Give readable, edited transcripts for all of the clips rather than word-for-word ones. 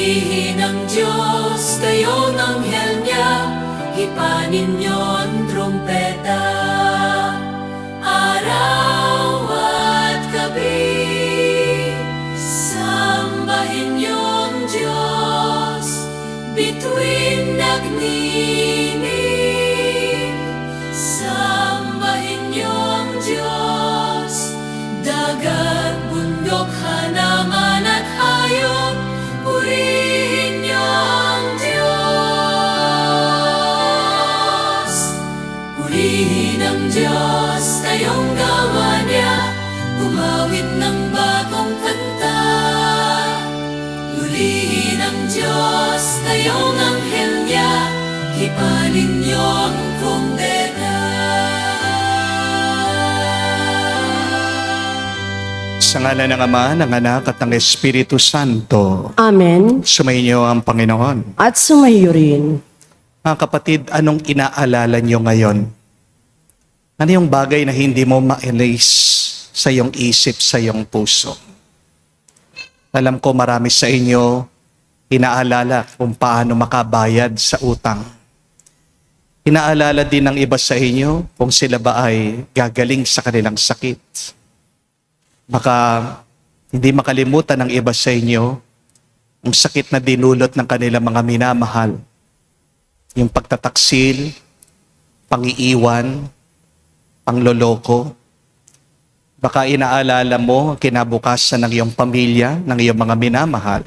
Purihin ang Diyos, kayong anghel niya, hipanin niyo ang trumpeta. Araw at gabi, sambahin niyo ang Diyos, bituin nagninig. Sambahin niyo ang Diyos, dagat, bundok, hanaman at hayop, purihin niyo ang Diyos. Purihin ang Diyos, kayong gawa niya, gumawit ng bagong kanta. Purihin ang Diyos, kayong anghel niya, hipanin niyo ang trumpeta. Sa ngalan ng Ama, ng Anak at ng Espiritu Santo. Amen. Sumainyo ang Panginoon. At sumayo rin. Mga kapatid, anong inaalala nyo ngayon? Ano yung bagay na hindi mo ma-erase sa iyong isip, sa iyong puso? Alam ko marami sa inyo inaalala kung paano makabayad sa utang. Inaalala din ng iba sa inyo kung sila ba ay gagaling sa kanilang sakit. Baka hindi makalimutan ng iba sa inyo ang sakit na dinulot ng kanilang mga minamahal. Yung pagtataksil, pangiiwan, pangloloko. Baka inaalala mo ang kinabukasan ng iyong pamilya, ng iyong mga minamahal.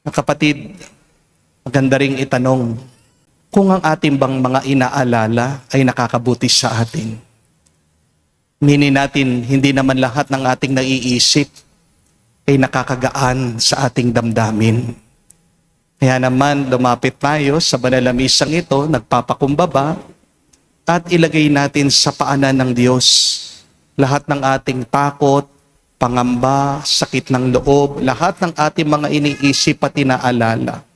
Mga kapatid, maganda ring itanong kung ang ating bang mga inaalala ay nakakabuti sa atin. Minin natin, hindi naman lahat ng ating naiisip ay nakakagaan sa ating damdamin. Kaya naman, lumapit tayo sa banal na misang ito, nagpapakumbaba, at ilagay natin sa paanan ng Diyos lahat ng ating takot, pangamba, sakit ng loob, lahat ng ating mga iniisip at inaalala.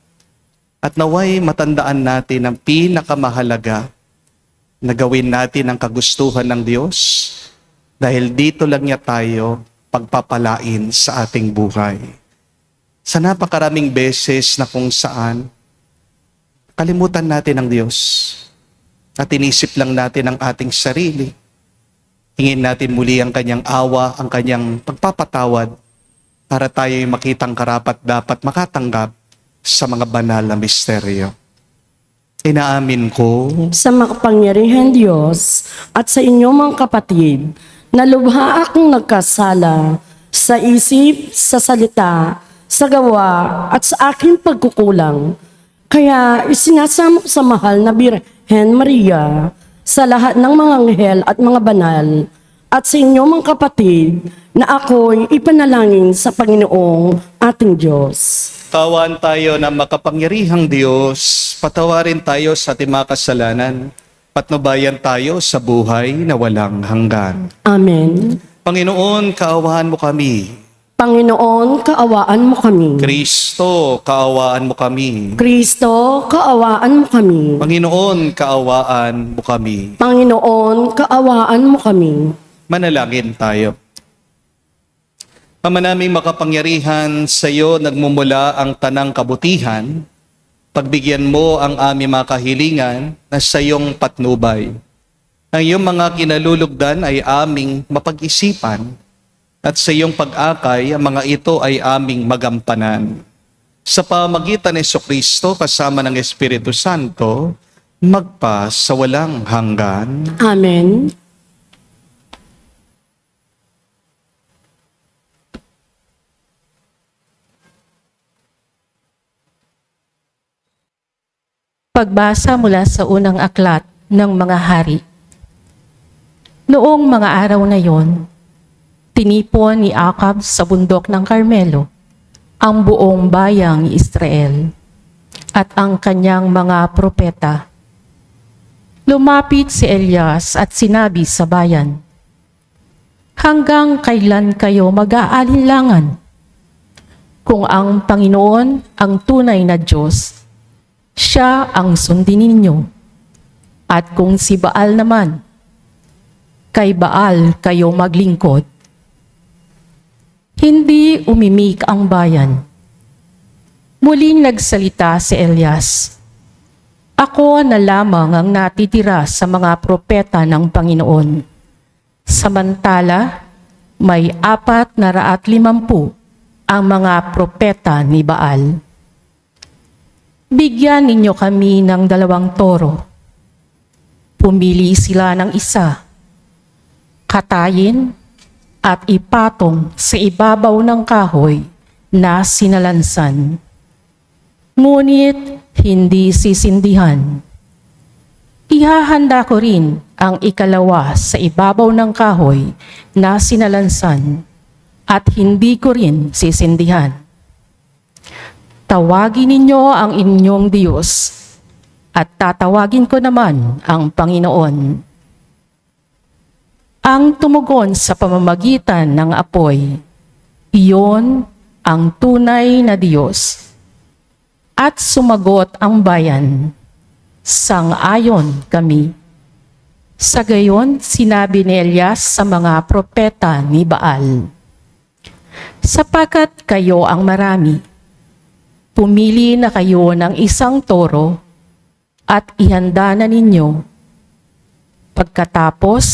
At naway matandaan natin ang pinakamahalaga na gawin natin ang kagustuhan ng Diyos dahil dito lang niya tayo pagpapalain sa ating buhay. Sa napakaraming beses na kung saan kalimutan natin ang Diyos at inisip lang natin ang ating sarili. Hingin natin muli ang kanyang awa, ang kanyang pagpapatawad para tayo'y makitang karapat dapat makatanggap sa mga banal na misteryo. Inaamin ko Sa makapangyarihan Diyos at sa inyong mga kapatid, na lubha akong nagkasala sa isip, sa salita, sa gawa at sa aking pagkukulang. Kaya isinasamo sa mahal na Birhen Maria, sa lahat ng mga anghel at mga banal, at sa inyong mga kapatid, na ako'y ipanalangin sa Panginoong ating Diyos. Tawaan tayo na makapangyarihang Diyos, patawarin tayo sa ating mga kasalanan, patnubayan tayo sa buhay na walang hanggan. Amen. Panginoon, kaawahan mo kami. Panginoon, kaawaan mo kami. Kristo, kaawaan mo kami. Kristo, kaawaan mo kami. Panginoon, kaawaan mo kami. Panginoon, kaawaan mo kami. Manalangin tayo. Ama naming makapangyarihan, sa iyo nagmumula ang tanang kabutihan. Pagbigyan mo ang aming mga kahilingan na sa iyong patnubay. Ang iyong mga kinalulugdan ay aming mapag-isipan at sa iyong pag-akay, ang mga ito ay aming magampanan. Sa pamagitan ni Jesucristo kasama ng Espiritu Santo, magpa sa walang hanggan. Amen. Pagbasa mula sa unang aklat ng mga hari. Noong mga araw na yon, tinipon ni Acab sa bundok ng Carmelo ang buong bayang Israel at ang kanyang mga propeta. Lumapit si Elias at sinabi sa bayan, "Hanggang kailan kayo mag-aalinlangan? Kung ang Panginoon ang tunay na Diyos, siya ang sundin ninyo. At kung si Baal naman, kay Baal kayo maglingkod." Hindi umimik ang bayan. Muling nagsalita si Elias, "Ako na lamang ang natitira sa mga propeta ng Panginoon. Samantala, may 450 ang mga propeta ni Baal. Bigyan ninyo kami ng 2 toro. Pumili sila ng isa, katayin at ipatong sa ibabaw ng kahoy na sinalansan. Ngunit hindi sisindihan. Ihahanda ko rin ang ikalawa sa ibabaw ng kahoy na sinalansan at hindi ko rin sisindihan. Tawagin ninyo ang inyong Diyos at tatawagin ko naman ang Panginoon." Ang tumugon sa pamamagitan ng apoy, iyon ang tunay na Diyos. At sumagot ang bayan, "Sang-ayon kami." Sa gayon, sinabi ni Elias sa mga propeta ni Baal, "Sapagkat kayo ang marami, pumili na kayo ng 1 toro at ihanda na ninyo. Pagkatapos,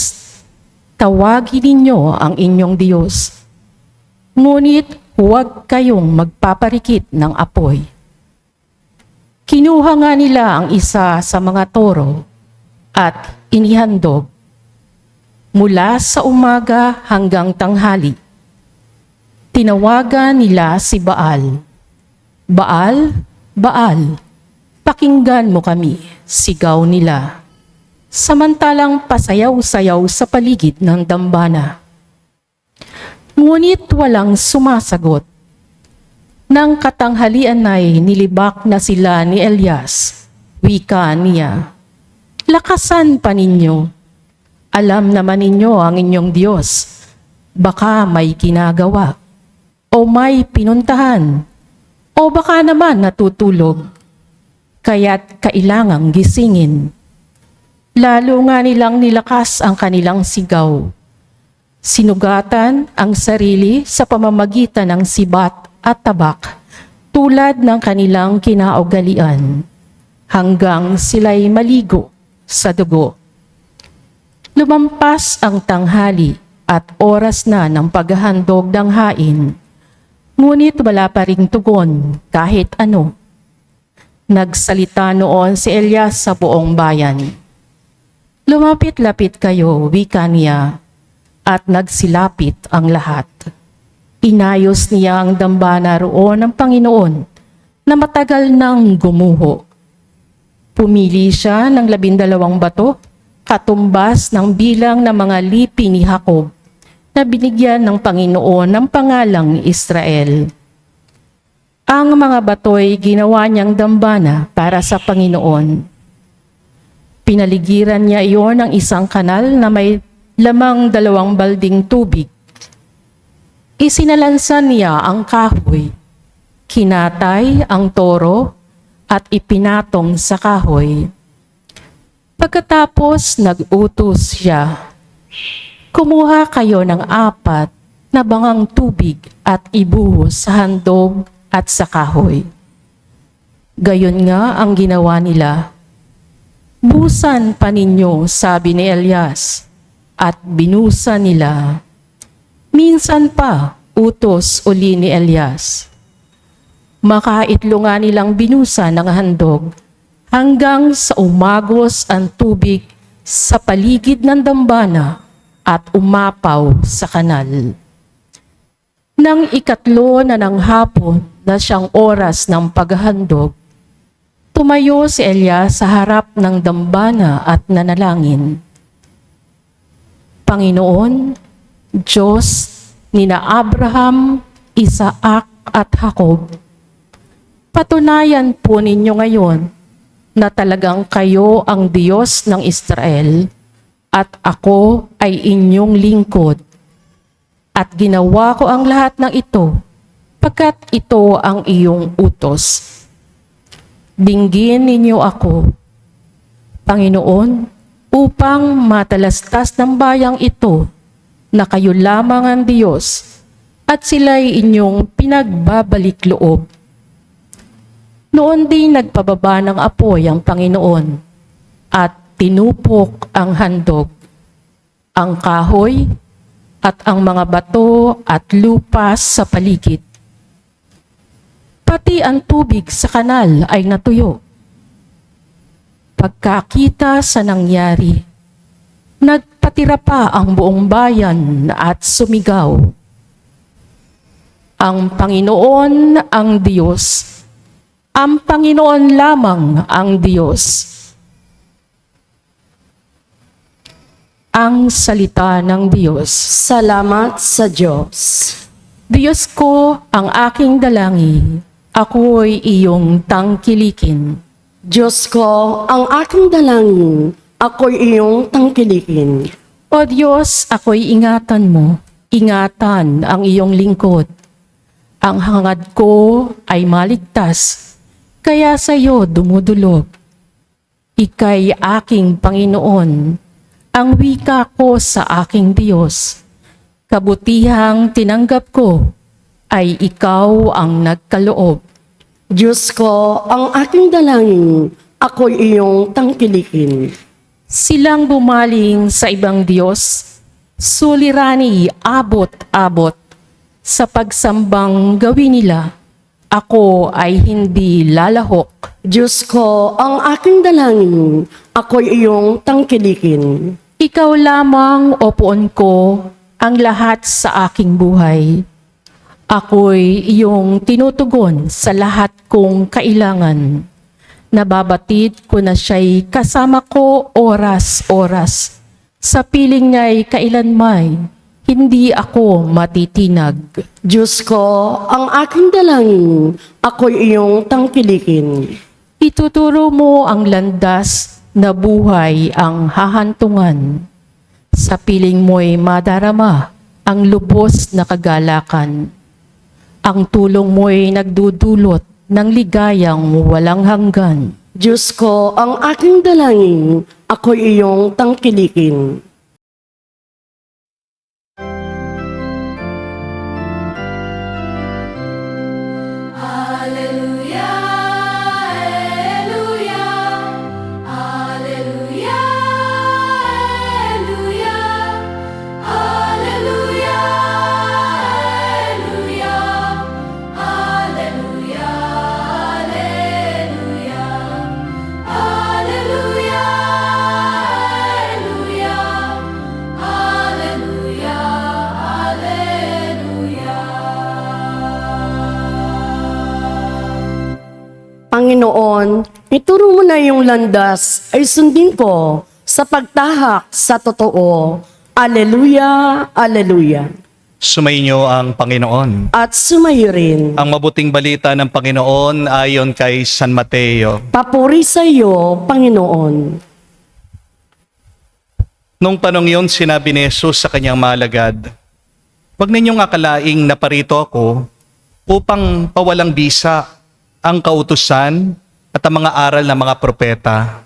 tawagin ninyo ang inyong Diyos. Ngunit huwag kayong magpaparikit ng apoy." Kinuha nga nila ang isa sa mga toro at inihandog mula sa umaga hanggang tanghali. Tinawagan nila si Baal, "Baal, Baal, pakinggan mo kami," sigaw nila. Samantalang pasayaw-sayaw sa paligid ng dambana. Ngunit walang sumasagot. Nang katanghalian ay nilibak na sila ni Elias. Wika niya, "Lakasan pa ninyo. Alam naman ninyo ang inyong Diyos. Baka may ginagawa, o may pinuntahan, o baka naman natutulog. Kaya't kailangang gisingin." Lalo nga nilang nilakas ang kanilang sigaw. Sinugatan ang sarili sa pamamagitan ng sibat at tabak tulad ng kanilang kinaugalian hanggang sila'y maligo sa dugo. Lumampas ang tanghali at oras na ng paghahandog ng hain, ngunit wala pa ring tugon kahit ano. Nagsalita noon si Elias sa buong bayan, "Lumapit-lapit kayo," wika niya, at nagsilapit ang lahat. Inayos niya ang dambana roon ng Panginoon na matagal nang gumuho. Pumili siya ng 12 bato, katumbas ng bilang ng mga lipi ni Jacob na binigyan ng Panginoon ng pangalang Israel. Ang mga bato'y ginawa niyang dambana para sa Panginoon. Pinaligiran niya iyon ng isang kanal na may lamang 2 balding tubig. Isinalansan niya ang kahoy, kinatay ang toro at ipinatong sa kahoy. Pagkatapos nag-utos siya, "Kumuha kayo ng 4 na bangang tubig at ibuhos sa handog at sa kahoy." Gayon nga ang ginawa nila. "Busan pa ninyo," sabi ni Elias, at binusan nila. Minsan pa, utos uli ni Elias. Makaitlo nga nilang binusan ng handog hanggang sa umagos ang tubig sa paligid ng dambana at umapaw sa kanal. Nang 3 na ng hapon na siyang oras ng paghahandog, tumayo si Elias sa harap ng dambana at nanalangin. "Panginoon, Diyos nina Abraham, Isaac at Jacob, patunayan po ninyo ngayon na talagang kayo ang Diyos ng Israel at ako ay inyong lingkod. At ginawa ko ang lahat ng ito pagkat ito ang iyong utos. Dinggin ninyo ako, Panginoon, upang matalastas ng bayang ito na kayo lamang ang Diyos at sila'y inyong pinagbabalik loob. Noon din nagpababa ng apoy ang Panginoon at tinupok ang handog, ang kahoy at ang mga bato at lupa sa paligid. Pati ang tubig sa kanal ay natuyo. Pagkakita sa nangyari, nagpatira pa ang buong bayan at sumigaw. Ang Panginoon ang Diyos, ang Panginoon lamang ang Diyos. Ang salita ng Diyos. Salamat sa Diyos. Diyos ko ang aking dalangin, ako'y iyong tangkilikin. Diyos ko, ang aking dalangin, ako'y iyong tangkilikin. O Diyos, ako'y ingatan mo, ingatan ang iyong lingkod. Ang hangad ko ay maligtas, kaya sa iyo dumudulog. Ika'y aking Panginoon, ang wika ko sa aking Diyos. Kabutihang tinanggap ko ay ikaw ang nagkaloob. Diyos ko, ang aking dalangin, ako'y iyong tangkilikin. Silang bumaling sa ibang Diyos, sulirani abot-abot. Sa pagsambang gawin nila, ako ay hindi lalahok. Diyos ko, ang aking dalangin, ako'y iyong tangkilikin. Ikaw lamang, o Poon ko, ang lahat sa aking buhay. Ako'y iyong tinutugon sa lahat kong kailangan. Nababatid ko na siya'y kasama ko oras-oras. Sa piling niya'y kailanmay, hindi ako matitinag. Diyos ko, ang aking dalangin, ako'y iyong tangkilikin. Ituturo mo ang landas na buhay ang hahantungan. Sa piling mo'y madarama ang lubos na kagalakan. Ang tulong mo'y nagdudulot ng ligayang walang hanggan. Diyos ko, ang aking dalangin, ako'y iyong tangkilikin. Alleluia, Alleluia, Alleluia, Alleluia, Alleluia, Alleluia, Alleluia, Alleluia, Alleluia, Alleluia, Panginoon, ituro mo na yung landas ay sundin ko sa pagtahak sa totoo. Alleluia, Alleluia. Sumainyo ang Panginoon. At sumayo rin. Ang mabuting balita ng Panginoon ayon kay San Mateo. Papuri sa iyo, Panginoon. Nung panong yun, sinabi ni Jesus sa kanyang malagad, "Huwag ninyong akalaing naparito ako upang pawalang bisa ang kautusan at ang mga aral ng mga propeta.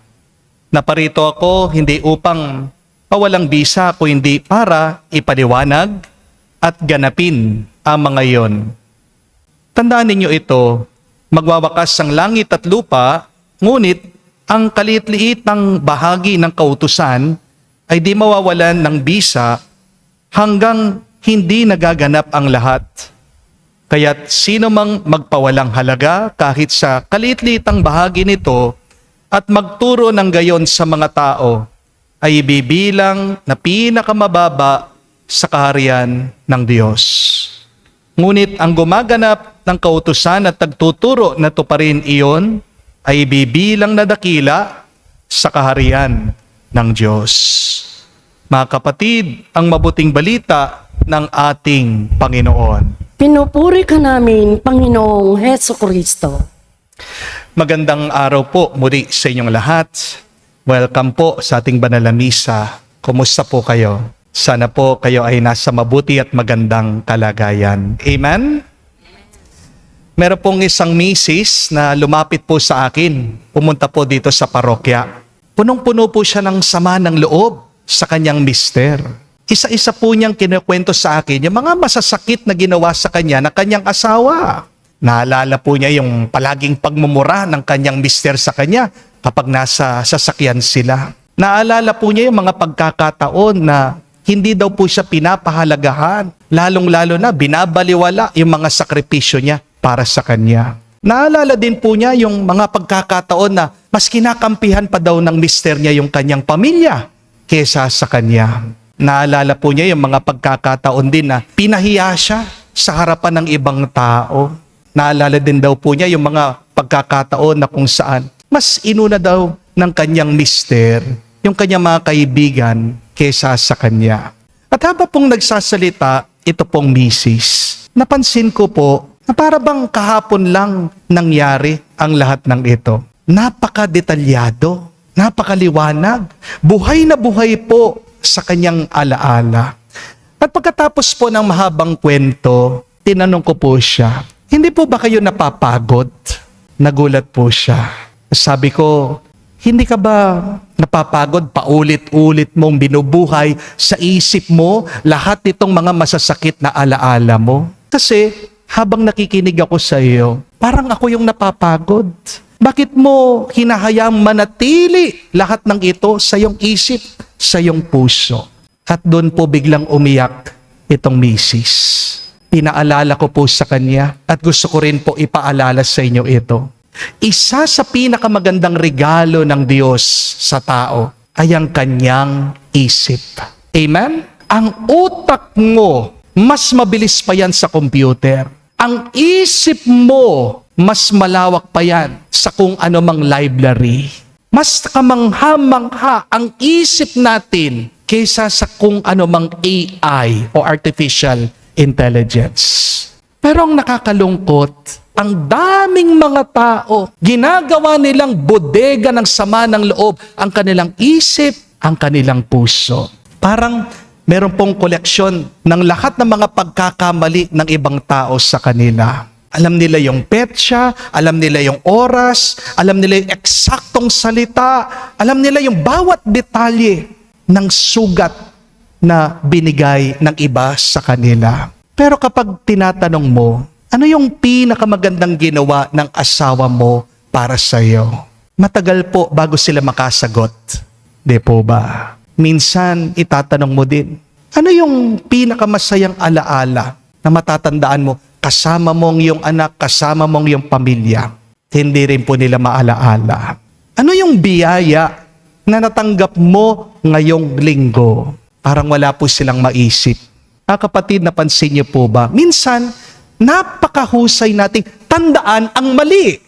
Naparito ako hindi upang pawalang bisa, kundi para ipaliwanag at ganapin ang mga iyon. Tandaan ninyo ito, magwawakas ang langit at lupa, ngunit ang kaliit-liit ng bahagi ng kautusan ay di mawawalan ng bisa hanggang hindi nagaganap ang lahat. Kaya't sino mang magpawalang halaga kahit sa kaliit-liitang bahagi nito at magturo ng gayon sa mga tao ay ibibilang na pinakamababa sa kaharian ng Diyos. Ngunit ang gumaganap ng kautusan at nagtuturo na tuparin iyon ay ibibilang na dakila sa kaharian ng Diyos." Mga kapatid, ang mabuting balita ng ating Panginoon. Pinupuri ka namin, Panginoong Hesukristo. Magandang araw po muli sa inyong lahat. Welcome po sa ating banal na misa. Kumusta po kayo? Sana po kayo ay nasa mabuti at magandang kalagayan. Amen? Meron pong isang misis na lumapit po sa akin. Pumunta po dito sa parokya. Punong-puno po siya ng sama ng loob sa kanyang mister. Isa-isa po niyang kinukwento sa akin yung mga masasakit na ginawa sa kanya ng kanyang asawa. Naalala po niya yung palaging pagmumura ng kanyang mister sa kanya kapag nasa sasakyan sila. Naalala po niya yung mga pagkakataon na hindi daw po siya pinapahalagahan. Lalong-lalo na binabaliwala yung mga sakripisyo niya para sa kanya. Naalala din po niya yung mga pagkakataon na mas kinakampihan pa daw ng mister niya yung kanyang pamilya kesa sa kanya. Naalala po niya yung mga pagkakataon din na pinahiya siya sa harapan ng ibang tao. Naalala din daw po niya yung mga pagkakataon na kung saan mas inuna daw ng kanyang mister yung kanyang mga kaibigan kesa sa kanya. At habang pong nagsasalita, ito pong misis, napansin ko po na para bang kahapon lang nangyari ang lahat ng ito. Napaka-detalyado, napakaliwanag, buhay na buhay po sa kanyang alaala. At pagkatapos po ng mahabang kwento, tinanong ko po siya, hindi po ba kayo napapagod? Nagulat po siya. Sabi ko, hindi ka ba napapagod? Paulit-ulit mong binubuhay sa isip mo lahat itong mga masasakit na alaala mo. Kasi habang nakikinig ako sa iyo, parang ako yung napapagod. Bakit mo hinahayaang manatili lahat ng ito sa iyong isip, sa iyong puso? At doon po biglang umiyak itong misis. Pinaalala ko po sa kanya at gusto ko rin po ipaalala sa inyo ito. Isa sa pinakamagandang regalo ng Diyos sa tao ay ang kanyang isip. Amen? Ang utak mo, mas mabilis pa yan sa computer. Ang isip mo, mas malawak pa yan sa kung ano mang library. Mas kamangha-mangha ang isip natin kaysa sa kung ano mang AI o artificial intelligence. Pero ang nakakalungkot, ang daming mga tao, ginagawa nilang bodega ng sama ng loob ang kanilang isip, ang kanilang puso. Parang meron pong koleksyon ng lahat ng mga pagkakamali ng ibang tao sa kanila. Alam nila yung petsa, alam nila yung oras, alam nila yung eksaktong salita, alam nila yung bawat detalye ng sugat na binigay ng iba sa kanila. Pero kapag tinatanong mo, ano yung pinakamagandang ginawa ng asawa mo para sa iyo? Matagal po bago sila makasagot. Di po ba? Minsan itatanong mo din, ano yung pinakamasayang alaala na matatandaan mo? Kasama mong yung anak, kasama mong yung pamilya. Hindi rin po nila maalaala. Ano yung biyaya na natanggap mo ngayong linggo? Parang wala po silang maisip. Kapatid, napansin niyo po ba? Minsan, napakahusay nating tandaan ang mali.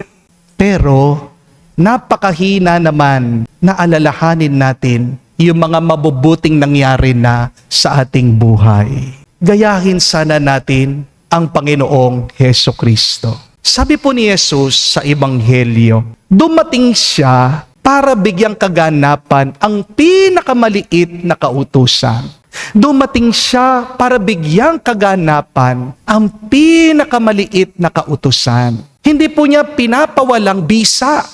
Pero, napakahina naman na alalahanin natin yung mga mabubuting nangyari na sa ating buhay. Gayahin sana natin ang Panginoong Hesukristo. Sabi po ni Jesus sa Ebanghelyo, dumating siya para bigyang kaganapan ang pinakamaliit na kautusan. Dumating siya para bigyang kaganapan ang pinakamaliit na kautusan. Hindi po niya pinapawalang bisa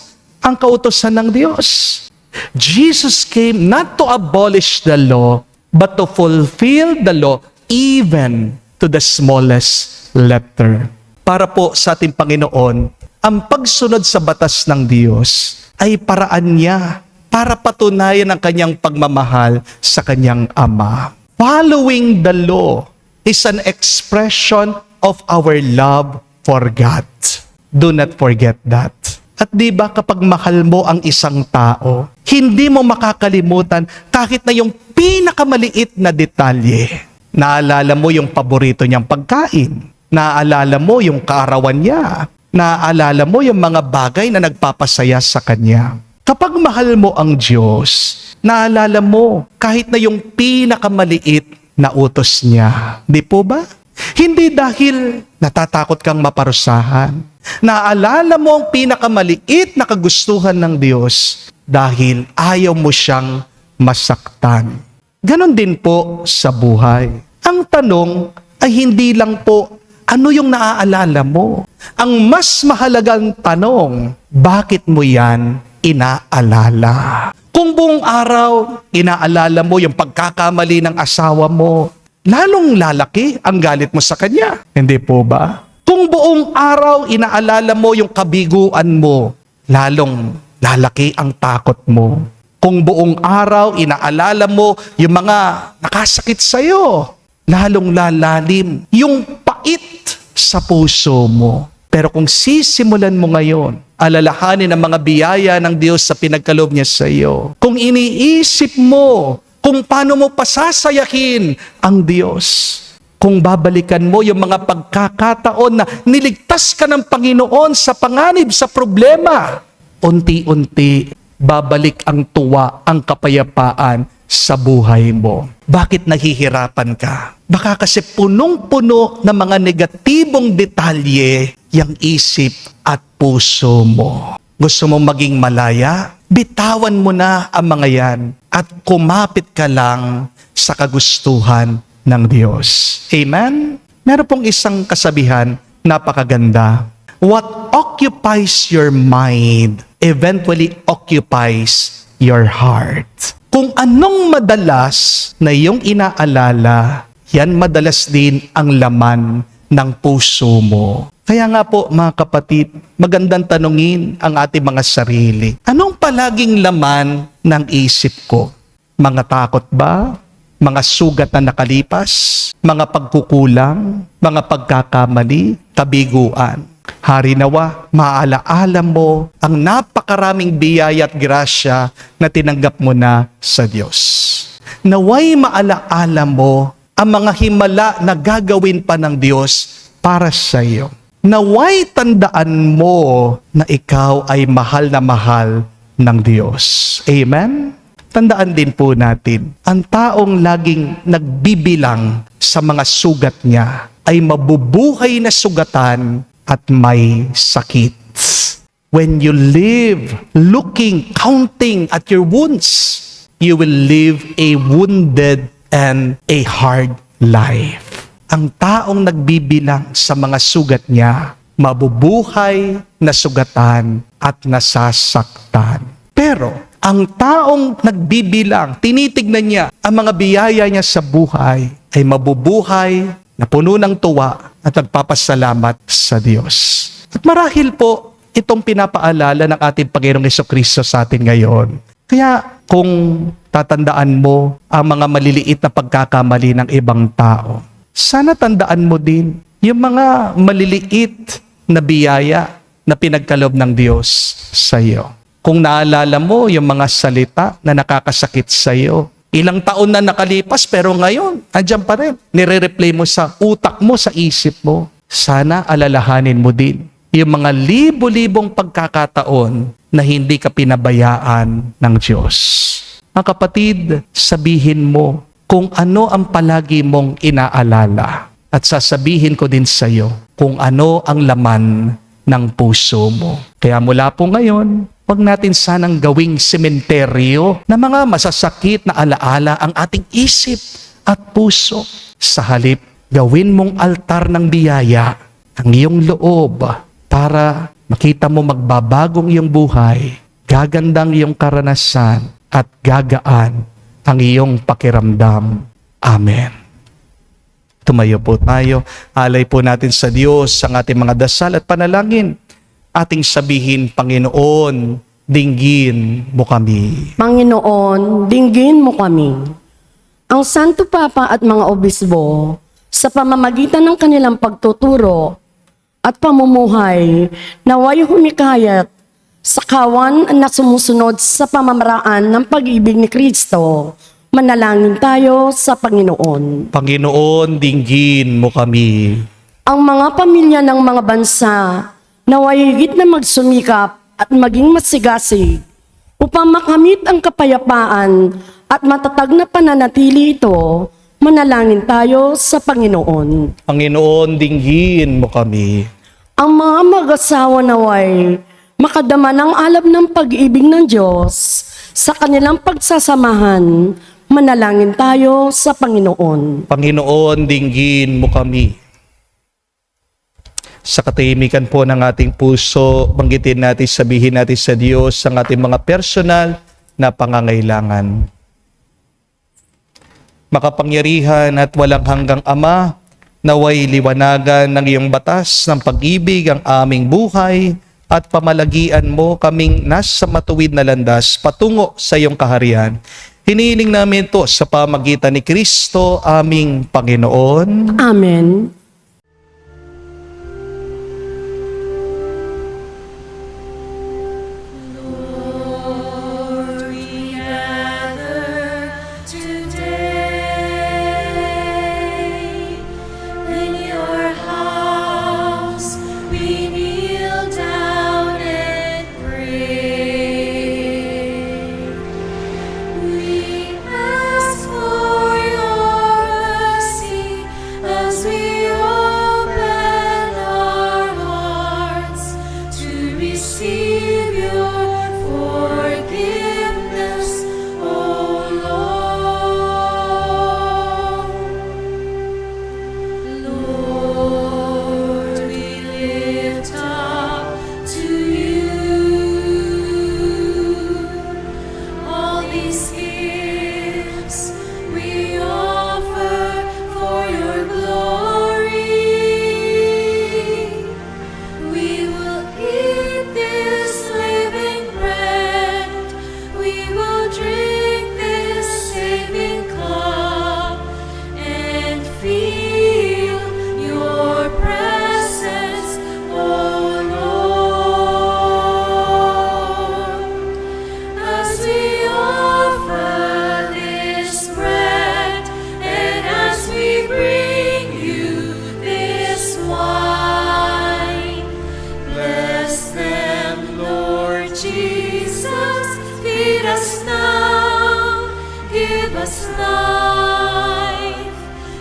ang kautusan ng Diyos. Jesus came not to abolish the law, but to fulfill the law even to the smallest letter. Para po sa ating Panginoon, ang pagsunod sa batas ng Diyos ay paraan niya para patunayan ang kanyang pagmamahal sa kanyang Ama. Following the law is an expression of our love for God. Do not forget that. At di ba kapag mahal mo ang isang tao, hindi mo makakalimutan kahit na yung pinakamaliit na detalye. Naalala mo yung paborito niyang pagkain. Naalala mo yung kaarawan niya. Naalala mo yung mga bagay na nagpapasaya sa kanya. Kapag mahal mo ang Diyos, naalala mo kahit na yung pinakamaliit na utos niya. Di po ba? Hindi dahil natatakot kang maparusahan. Naalala mo ang pinakamaliit na kagustuhan ng Diyos dahil ayaw mo siyang masaktan. Ganon din po sa buhay. Ang tanong ay hindi lang po ano yung naaalala mo. Ang mas mahalagang tanong, bakit mo yan inaalala? Kung buong araw, inaalala mo yung pagkakamali ng asawa mo, lalong lalaki ang galit mo sa kanya. Hindi po ba? Kung buong araw inaalala mo yung kabiguan mo, lalong lalaki ang takot mo. Kung buong araw inaalala mo yung mga nakasakit sa'yo, lalong lalalim yung pait sa puso mo. Pero kung sisimulan mo ngayon, alalahanin ang mga biyaya ng Diyos sa pinagkaloob niya sa iyo. Kung iniisip mo kung paano mo pasasayahin ang Diyos, kung babalikan mo yung mga pagkakataon na niligtas ka ng Panginoon sa panganib, sa problema, unti-unti babalik ang tuwa, ang kapayapaan sa buhay mo. Bakit nahihirapan ka? Baka kasi punong-puno ng mga negatibong detalye yung isip at puso mo. Gusto mo maging malaya? Bitawan mo na ang mga yan at kumapit ka lang sa kagustuhan ng Diyos. Amen? Meron pong isang kasabihan, napakaganda. What occupies your mind eventually occupies your heart. Kung anong madalas na iyong inaalala, yan madalas din ang laman ng puso mo. Kaya nga po mga kapatid, magandang tanungin ang ating mga sarili. Anong palaging laman ng isip ko? Mga takot ba? Mga sugat na nakalipas? Mga pagkukulang? Mga pagkakamali? Kabiguan? Hari nawa, maalaala mo ang napakaraming biyaya at grasya na tinanggap mo na sa Diyos. Naway maalaala mo ang mga himala na gagawin pa ng Diyos para sa iyo. Naway tandaan mo na ikaw ay mahal na mahal ng Diyos. Amen? Tandaan din po natin, ang taong laging nagbibilang sa mga sugat niya ay mabubuhay na sugatan at may sakit. When you live looking, counting at your wounds, you will live a wounded and a hard life. Ang taong nagbibilang sa mga sugat niya, mabubuhay na sugatan at nasasaktan. Pero ang taong nagbibilang, tinitignan niya ang mga biyaya niya sa buhay, ay mabubuhay na puno ng tuwa at nagpapasalamat sa Diyos. At marahil po, itong pinapaalala ng ating Panginoong Jesucristo sa atin ngayon. Kaya kung tatandaan mo ang mga maliliit na pagkakamali ng ibang tao, sana tandaan mo din yung mga maliliit na biyaya na pinagkaloob ng Diyos sa iyo. Kung naalala mo yung mga salita na nakakasakit sa iyo, ilang taon na nakalipas pero ngayon, andyan pa rin. Nire-replay mo sa utak mo, sa isip mo. Sana alalahanin mo din yung mga libo-libong pagkakataon na hindi ka pinabayaan ng Diyos. Mga kapatid, sabihin mo kung ano ang palagi mong inaalala. At sasabihin ko din sa iyo kung ano ang laman ng puso mo. Kaya mula po ngayon, huwag natin sanang gawing sementeryo na mga masasakit na alaala ang ating isip at puso. Sa halip, gawin mong altar ng biyaya ang iyong loob para makita mo magbabagong iyong buhay, gagandang iyong karanasan, at gagaan ang iyong pakiramdam. Amen. Tumayo po tayo. Alay po natin sa Diyos ang ating mga dasal at panalangin. Ating sabihin, Panginoon, dinggin mo kami. Panginoon, dinggin mo kami. Ang Santo Papa at mga obispo, sa pamamagitan ng kanilang pagtuturo at pamumuhay, naway humikayat sa kawan na sumusunod sa pamamaraan ng pag-ibig ni Kristo. Manalangin tayo sa Panginoon. Panginoon, dinggin mo kami. Ang mga pamilya ng mga bansa naway higit na magsumikap at maging masigasig upang makamit ang kapayapaan at matatag na pananatili ito. Manalangin tayo sa Panginoon. Panginoon, dinggin mo kami. Ang mga mag-asawa naway makadama ng alab ng pag-ibig ng Diyos sa kanilang pagsasamahan. Manalangin tayo sa Panginoon. Panginoon, dinggin mo kami. Sa katahimikan po ng ating puso, banggitin natin, sabihin natin sa Diyos ang ating mga personal na pangangailangan. Makapangyarihan at walang hanggang Ama, Naway liwanagan ng iyong batas ng pag-ibig ang aming buhay at pamalagian mo kaming nasa matuwid na landas patungo sa iyong kaharian. Hinihiling namin ito sa pamagitan ni Kristo, aming Panginoon. Amen. Lord, we gather today in your house. We kneel down and pray. We ask for your mercy as we open our hearts to receive your forgiveness, O Lord. Lord, we lift up to you all these gifts we offer for your glory. We will eat this living bread. We will drink this saving cup and feel your presence, O Lord. As we offer this bread and as we bring you this wine, bless them, Lord Jesus. Feed us now, give us life.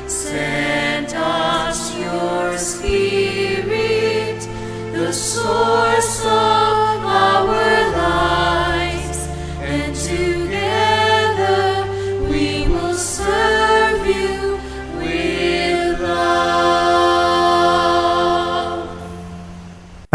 Send us your Spirit, the source of our lives, and together we will serve you with love.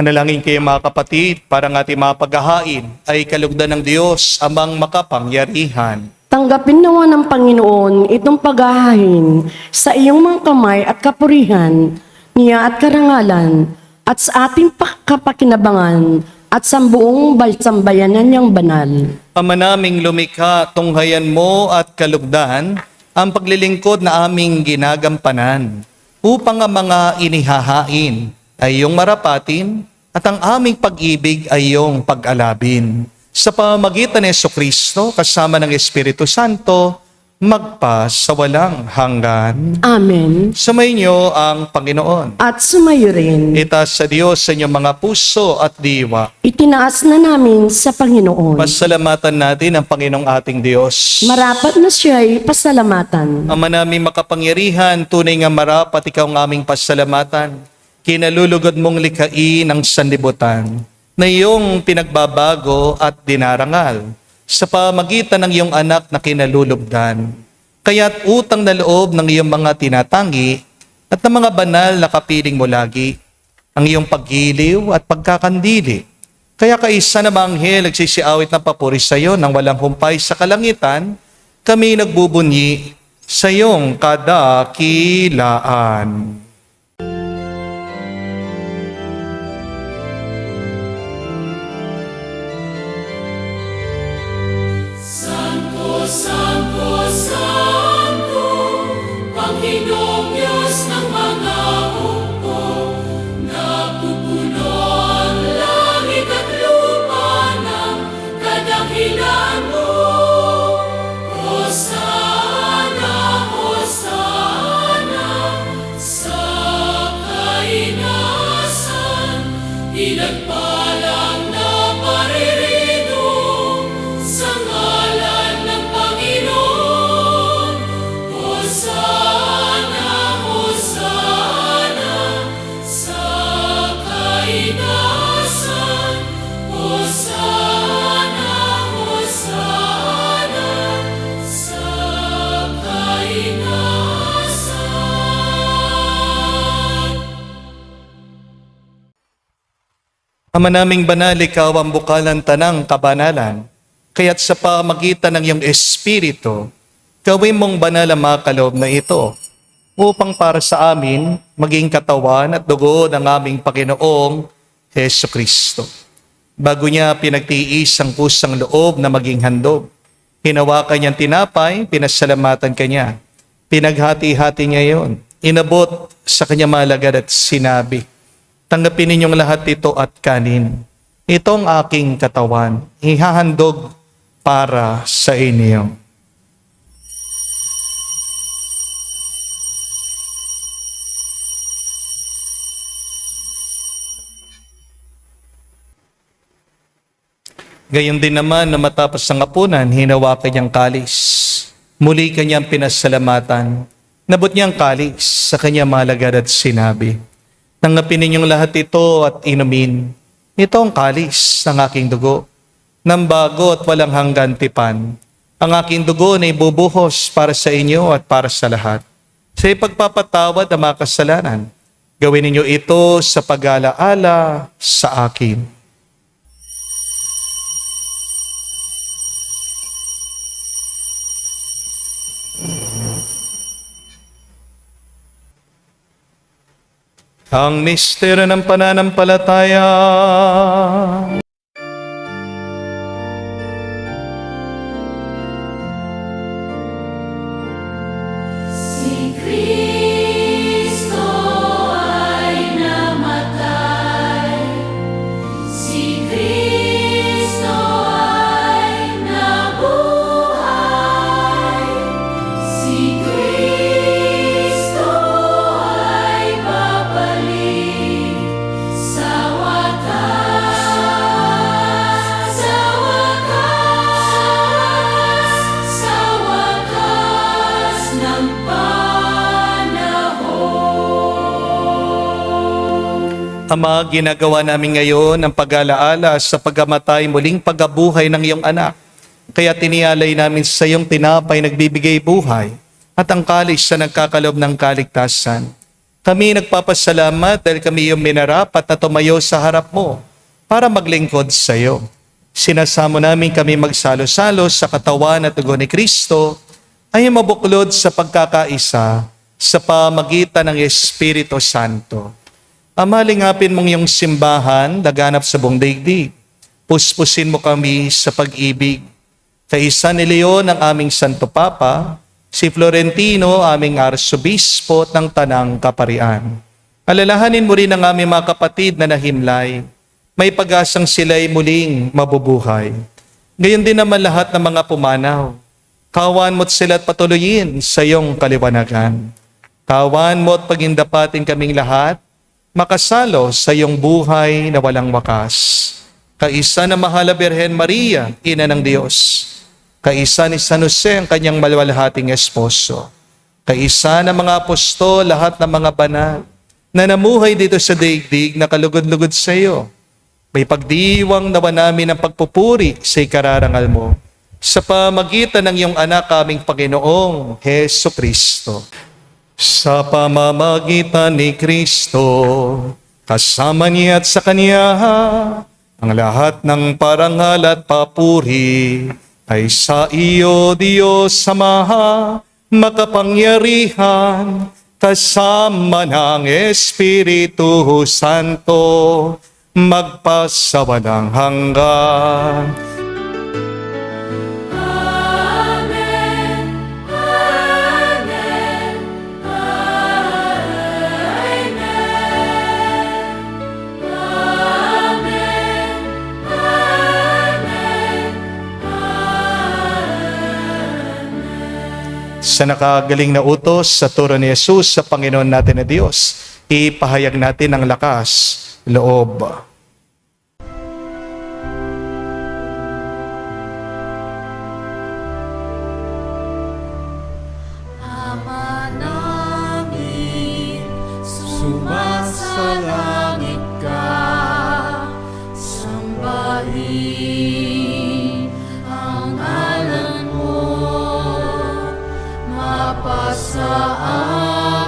Manalangin kayo mga kapatid, para ng ating mga paghahain ay kalugdan ng Diyos amang makapangyarihan. Tanggapin nawa ng Panginoon itong paghahain sa iyong mga kamay at kapurihan, niya at karangalan, at sa ating kapakinabangan, at sa buong sambayanan niyang banal. Ama naming lumikha, tunghayan mo at kalugdan ang paglilingkod na aming ginagampanan upang ang mga inihahain ay iyong marapatin at ang aming pag-ibig ay iyong pag-alabin. Sa pamamagitan ni Jesucristo kasama ng Espiritu Santo, magpa sa walang hanggan. Amen. Sumainyo ang Panginoon. At sumayo rin. Itaas sa Diyos sa inyong mga puso at diwa. Itinaas na namin sa Panginoon. Pasalamatan natin ang Panginoong ating Diyos. Marapat na siya'y pasalamatan. Ama namin makapangyarihan, tunay nga marapat ikaw ang aming pasalamatan. Kinalulugod mong likhain ang sanlibutan na iyong pinagbabago at dinarangal sa pamagitan ng iyong anak na kinalulugdan. Kaya't utang na loob ng iyong mga tinatangi at ng mga banal na kapiling mo lagi ang iyong paggiliw at pagkakandili. Kaya kaisa na mga anghel nagsisiawit ng papuri sa iyo nang walang humpay sa kalangitan, kami nagbubunyi sa iyong kadakilaan. Santo, Santo, Santo, Panginoong Diyos ng mga hukbo, napupuno ang langit at lupa ng kadakilaan mo. Hosana, Hosana, sa kainasan, ilagpalang na paririto sa ngalan ng Panginoon. Hosana, Hosana, sa kainasan. Hosana, Hosana, sa kainasan. Ama naming banal, ikaw ang bukalan tanang kabanalan. Kaya't sa pamagitan ng iyong Espiritu, gawin mong banal ang mga kaloob na ito upang para sa amin maging katawan at dugo ng aming Panginoong Heso Kristo. Bago niya pinagtiis ang kusang loob na maging handog, hinawakan niyang tinapay, pinasalamatan kanya. Pinaghati-hati niya yon. Inabot sa kanya malagad at sinabi, "Tanggapin ninyong lahat ito at kanin. Itong aking katawan, ihahandog para sa inyo." Gayon din naman na matapos ang hapunan, hinawakan niyang kalis. Muli kanyang pinasalamatan. Nabot niyang kalis sa kanya malagad at sinabi, "Tanggapin ninyong lahat ito at inumin. Ito ang kalis ng aking dugo, ng bago at walang hanggan tipan. Ang aking dugo na ibubuhos para sa inyo at para sa lahat. Sa ipagpapatawad ang mga kasalanan, gawin ninyo ito sa pag-alaala sa akin." Ang misteryo ng pananampalataya. Si Kristo ay namatay, si Kristo ay nabuhay, si Kristo ay babalik sa wakas, sa wakas, sa wakas ng Ama, ginagawa namin ngayon ang pag-alaala sa pagkamatay muling pagkabuhay ng iyong anak. Kaya tinialay namin sa iyong tinapay nagbibigay buhay at ang kalis na nagkakalob ng kaligtasan. Kami nagpapasalamat dahil kami iyong minarapat na tumayo sa harap mo para maglingkod sa iyo. Sinasamo namin kami magsalo-salo sa katawan at dugo ni Kristo ay mabuklod sa pagkakaisa sa pamagitan ng Espiritu Santo. Ama, lingapin mong iyong simbahan, laganap sa buong daigdig. Puspusin mo kami sa pag-ibig. Kaisa ni Leon ang aming Santo Papa, si Florentino aming Arsobispo ng Tanang Kaparian. Alalahanin mo rin ang aming mga kapatid na nahimlay. May pag-asang sila'y muling mabubuhay. Gayon din naman lahat ng mga pumanaw. Kawan mo't sila't patuloyin sa iyong kaliwanagan. Kawan mo't pagindapatin kaming lahat, makasalo sa iyong buhay na walang wakas. Kaisa na mahal na Birhen Maria, Ina ng Diyos. Kaisa ni San Jose, ang kanyang maluwalhating esposo. Kaisa ng mga apostol, lahat ng mga banal na namuhay dito sa daigdig na kalugod-lugod sa iyo. May pagdiwang nawa namin ang pagpupuri sa ikararangal mo sa pamagitan ng iyong anak aming Panginoong Heso Kristo. Sa pamamagitan ni Kristo, kasama niya at sa Kanya, ang lahat ng parangal at papuri ay sa iyo, Diyos Ama, makapangyarihan, kasama ng Espiritu Santo, magpasawalang hanggan. Sa nakagaling na utos sa turo ni Jesus sa Panginoon natin na Diyos, ipahayag natin ang lakas, loob. Ama namin, sumasalangit ka, sambahin ang ngalan mo, mapasa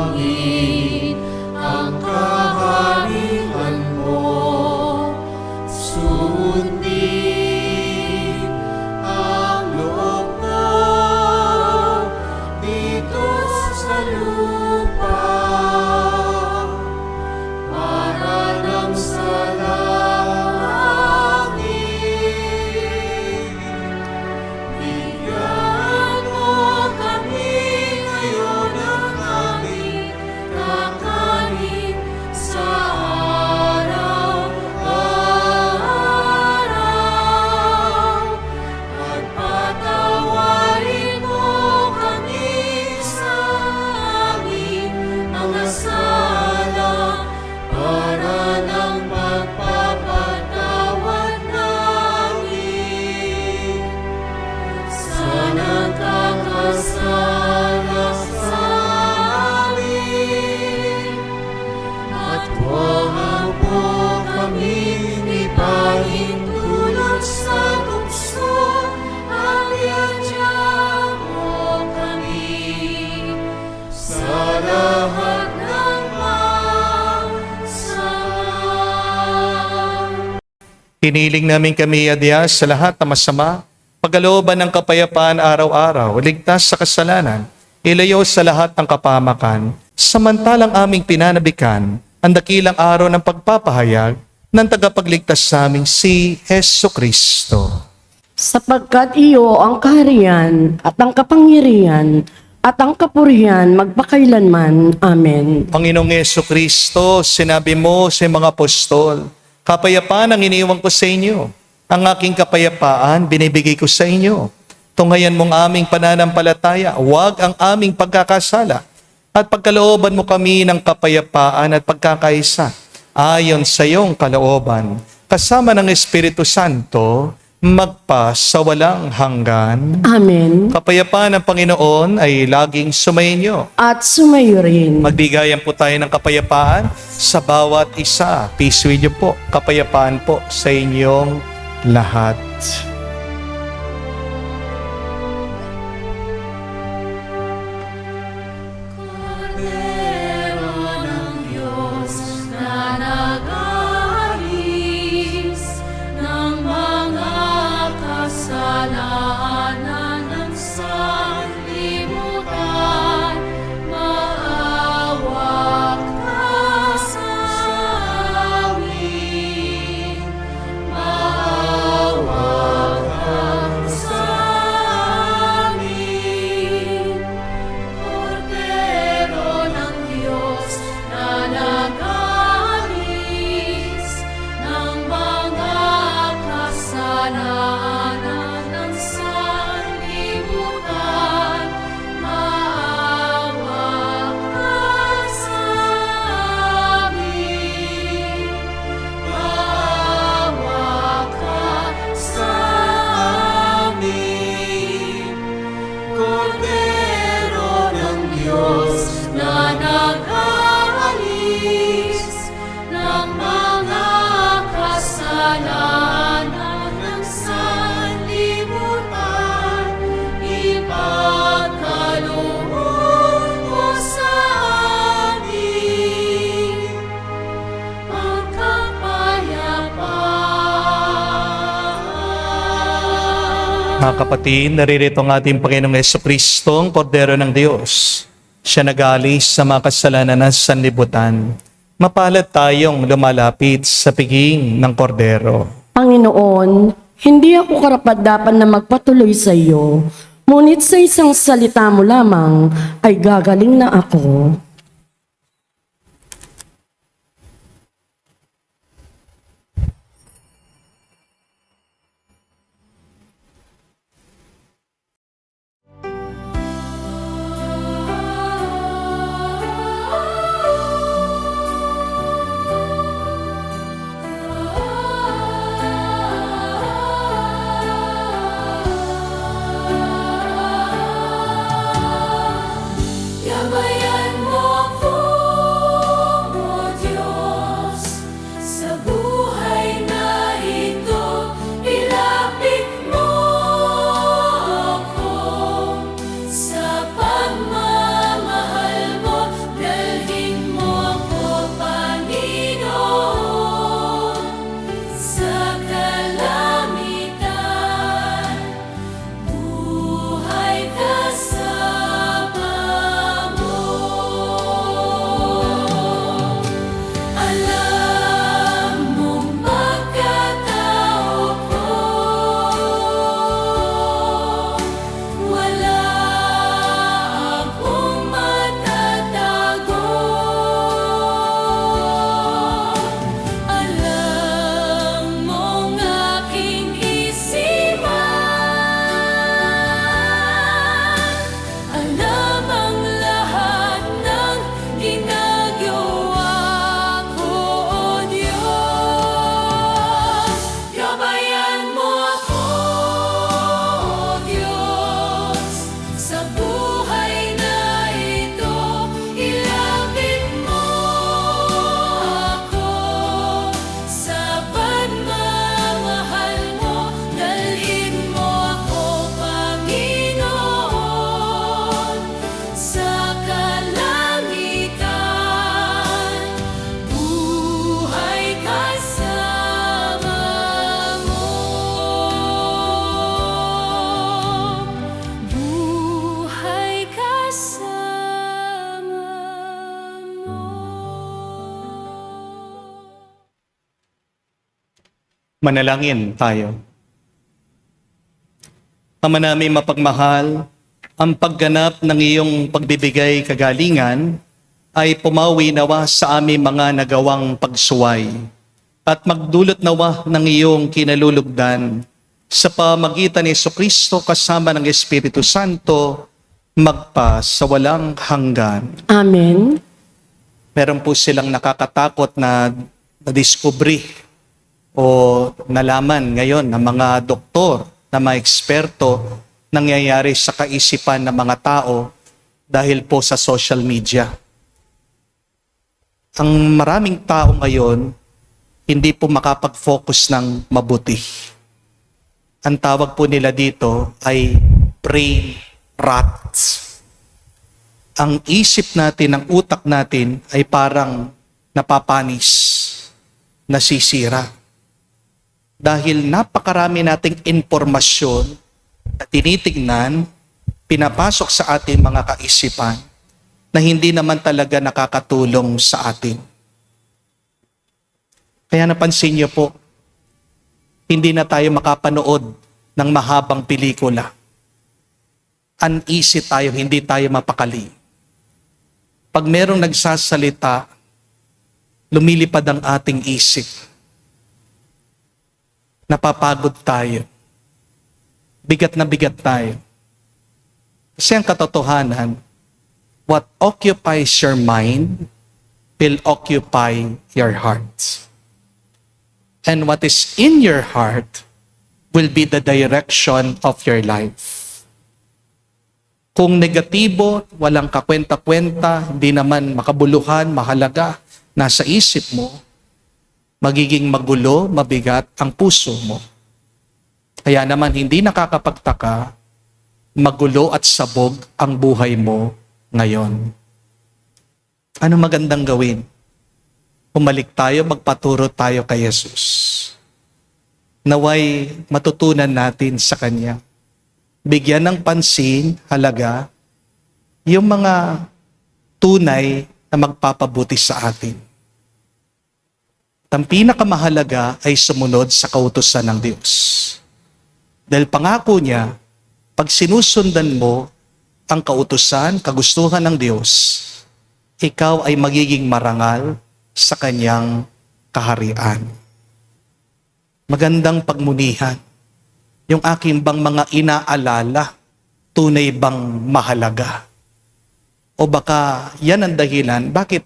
amin ang kaharian mo, sundin ang loob mo dito sa lupa Hiniling namin kami, Diyos, sa lahat na masama, pagkalooban ng kapayapaan araw-araw, ligtas sa kasalanan, ilayo sa lahat ng kapamakan, samantalang aming pinanabikan ang dakilang araw ng pagpapahayag ng tagapagligtas sa aming si Hesu Kristo. Sapagkat iyo ang kaharian at ang kapangyarihan at ang kapurihan magpakailanman. Amen. Panginoong Hesu Kristo, sinabi mo sa mga apostol, kapayapaan ang iniwan ko sa inyo. Ang aking kapayapaan binibigay ko sa inyo. Tunghayan mong aming pananampalataya, huwag ang aming pagkakasala. At pagkalooban mo kami ng kapayapaan at pagkakaisa, ayon sa iyong kalooban, kasama ng Espiritu Santo, magpa sa walang hanggan. Amen. Kapayapaan ng Panginoon ay laging sumainyo. At sumayo rin. Magbigayan po tayo ng kapayapaan sa bawat isa. Peace with you po. Kapayapaan po sa inyong lahat. Cordero ng Diyos na nag-aalis ng mga kasalanan ng sanlibutan, maawa ka sa amin. Maawa ka sa amin. Cordero ng Diyos na nag-aalis ng mga kasalanan ng sanlibutan, maawa ka sa amin. Maawa ka sa amin. Cordero ng Diyos na nag-aalis ng mga kasalanan ng sanlibutan, ipagkaloob mo sa amin ang kapayapaan. Mga kapatid, naririto ang ating Panginoong Jesucristo, ang Kordero ng Diyos. Siya nag-aalis sa mga kasalanan ng sanlibutan. Mapalad tayong lumalapit sa piging ng Kordero. Panginoon, hindi ako karapat-dapat na magpatuloy sa iyo, ngunit sa isang salita mo lamang ay gagaling na ako. Gabayan mo Manalangin tayo. Ama namin mapagmahal, ang pagganap ng iyong pagbibigay kagalingan ay pumawi nawa sa aming mga nagawang pagsuway at magdulot nawa ng iyong kinalulugdan sa pamagitan ni Jesucristo kasama ng Espiritu Santo magpa sa walang hanggan. Amen. Meron po silang nakakatakot na nadiskubre o nalaman ngayon ng mga doktor, na mga eksperto, nangyayari sa kaisipan ng mga tao dahil po sa social media. Ang maraming tao ngayon, hindi po makapag-focus ng mabuti. Ang tawag po nila dito ay brain rot. Ang isip natin, ang utak natin ay parang napapanis, nasisira. Dahil napakarami nating impormasyon na tinitignan, pinapasok sa ating mga kaisipan na hindi naman talaga nakakatulong sa atin. Kaya napansin niyo po, hindi na tayo makapanood ng mahabang pelikula. Uneasy tayo, hindi tayo mapakali. Pag merong nagsasalita, lumilipad ang ating isip. Napapagod tayo. Bigat na bigat tayo. Kasi ang katotohanan, what occupies your mind will occupy your heart. And what is in your heart will be the direction of your life. Kung negatibo, walang kakwenta-kwenta, hindi naman makabuluhan, mahalaga, nasa isip mo, magiging magulo, mabigat ang puso mo. Kaya naman hindi nakakapagtaka, magulo at sabog ang buhay mo ngayon. Ano magandang gawin? Umalik tayo, magpaturo tayo kay Jesus. Naway matutunan natin sa Kanya. Bigyan ng pansin, halaga, yung mga tunay na magpapabuti sa atin. Ang pinakamahalaga ay sumunod sa kautusan ng Diyos. Dahil pangako niya, pag sinusundan mo ang kautusan, kagustuhan ng Diyos, ikaw ay magiging marangal sa Kanyang kaharian. Magandang pagmunihan. Yung aking bang mga inaalala, tunay bang mahalaga? O baka yan ang dahilan, bakit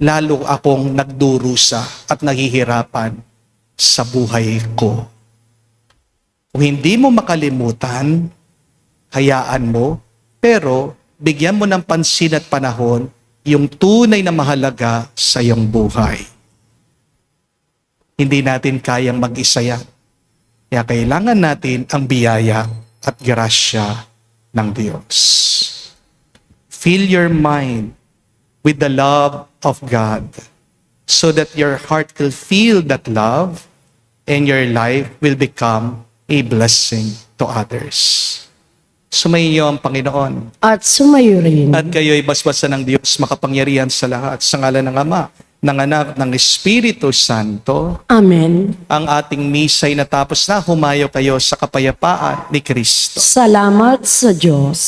lalo akong nagdurusa at naghihirapan sa buhay ko? Kung hindi mo makalimutan, hayaan mo, pero bigyan mo ng pansin at panahon yung tunay na mahalaga sa iyong buhay. Hindi natin kayang mag-isa yan. Kaya kailangan natin ang biyaya at grasya ng Diyos. Fill your mind with the love of God so that your heart will feel that love and your life will become a blessing to others. Sumainyo ang Panginoon. At sumayo rin. At kayo'y basbasan ng Diyos makapangyarihan sa lahat. Sa ngalan ng Ama, ng Anak, ng Espiritu Santo. Amen. Ang ating misa'y natapos na. Humayo kayo sa kapayapaan ni Kristo. Salamat sa Diyos.